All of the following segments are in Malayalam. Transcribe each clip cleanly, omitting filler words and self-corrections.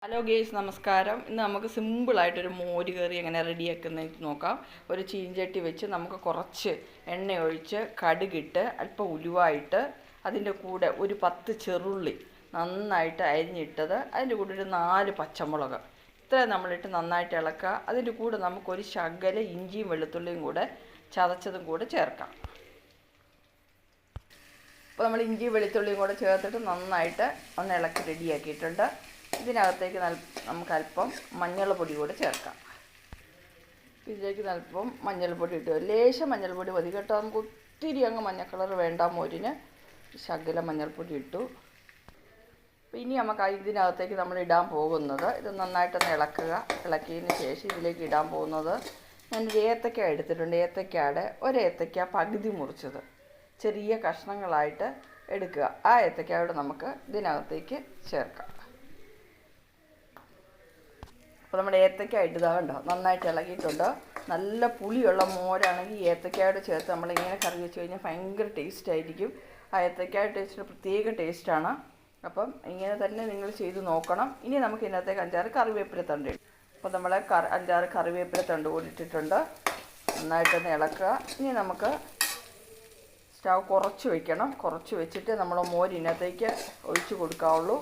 ഹലോ ഗേസ്, നമസ്കാരം. ഇന്ന് നമുക്ക് സിമ്പിളായിട്ടൊരു മോര് കറി എങ്ങനെ റെഡിയാക്കുന്നത് നോക്കാം. ഒരു ചീഞ്ചട്ടി വെച്ച് നമുക്ക് കുറച്ച് എണ്ണ ഒഴിച്ച് കടുകിട്ട് അല്പം ഉലുവായിട്ട് അതിൻ്റെ കൂടെ ഒരു 10 ചെറുള്ളി നന്നായിട്ട് അരിഞ്ഞിട്ടത്, അതിൻ്റെ കൂടെ ഒരു 4 പച്ചമുളക് ഇത്രയും നമ്മളിട്ട് നന്നായിട്ട് ഇളക്കുക. അതിൻ്റെ കൂടെ നമുക്കൊരു ശകല ഇഞ്ചിയും വെളുത്തുള്ളിയും കൂടെ ചതച്ചതും കൂടെ ചേർക്കാം. അപ്പോൾ നമ്മൾ ഇഞ്ചിയും വെളുത്തുള്ളിയും കൂടെ ചേർത്തിട്ട് നന്നായിട്ട് ഒന്ന് ഇളക്കി റെഡിയാക്കിയിട്ടുണ്ട്. ഇതിനകത്തേക്ക് നമുക്ക് അല്പം മഞ്ഞൾപ്പൊടി കൂടെ ചേർക്കാം. ഇതിലേക്ക് അല്പം മഞ്ഞൾപ്പൊടി ഇട്ടു, ലേശം മഞ്ഞൾപ്പൊടി മതി കേട്ടോ. നമുക്ക് ഒത്തിരി അങ്ങ് മഞ്ഞ കളർ വേണ്ട മോരിന്. ശകലം മഞ്ഞൾപ്പൊടി ഇട്ടു. ഇനി നമുക്ക് ഇതിനകത്തേക്ക് നമ്മൾ ഇടാൻ പോകുന്നത്, ഇത് നന്നായിട്ടൊന്ന് ഇളക്കുക. ഇളക്കിയതിന് ശേഷം ഇതിലേക്ക് ഇടാൻ പോകുന്നത്, ഞാനൊരു ഏത്തക്ക എടുത്തിട്ടുണ്ട്. ഏത്തക്കയുടെ ഒരേത്തക്ക പകുതി മുറിച്ചത് ചെറിയ കഷ്ണങ്ങളായിട്ട് എടുക്കുക. ആ ഏത്തക്കയോടെ നമുക്ക് ഇതിനകത്തേക്ക് ചേർക്കാം. അപ്പോൾ നമ്മുടെ ഏത്തക്കായിട്ട് ഇതാകണ്ടോ നന്നായിട്ട് ഇളകിയിട്ടുണ്ട്. നല്ല പുളിയുള്ള മോരാണെങ്കിൽ ഏത്തക്കായോട് ചേർത്ത് നമ്മളിങ്ങനെ കറി വെച്ച് കഴിഞ്ഞാൽ ഭയങ്കര ടേസ്റ്റ് ആയിരിക്കും. ആ ഏത്തക്കായ ടേസ്റ്റിന് പ്രത്യേക ടേസ്റ്റാണ്. അപ്പം ഇങ്ങനെ തന്നെ നിങ്ങൾ ചെയ്ത് നോക്കണം. ഇനി നമുക്ക് ഇതിനകത്തേക്ക് 5-6 കറിവേപ്പില തണ്ട് ഇടും. അപ്പോൾ നമ്മൾ 5-6 കറിവേപ്പില തണ്ട് കൂടി ഇട്ടിട്ടുണ്ട്. നന്നായിട്ടൊന്ന് ഇളക്കുക. ഇനി നമുക്ക് സ്റ്റവ് കുറച്ച് വയ്ക്കണം. കുറച്ച് വെച്ചിട്ട് നമ്മൾ മോരിനകത്തേക്ക് ഒഴിച്ച് കൊടുക്കാവുള്ളൂ.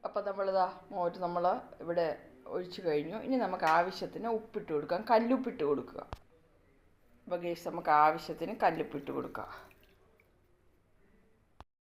അപ്പോൾ നമ്മളിതാ മോര് നമ്മൾ ഇവിടെ ഒഴിച്ച് കഴിഞ്ഞു. ഇനി നമുക്ക് ആവശ്യത്തിന് ഉപ്പിട്ട് കൊടുക്കാം. കല്ലുപ്പിട്ട് കൊടുക്കുക. അപ്പോൾ ഗേസ്, നമുക്ക് ആവശ്യത്തിന് കല്ലുപ്പിട്ട് കൊടുക്കുക.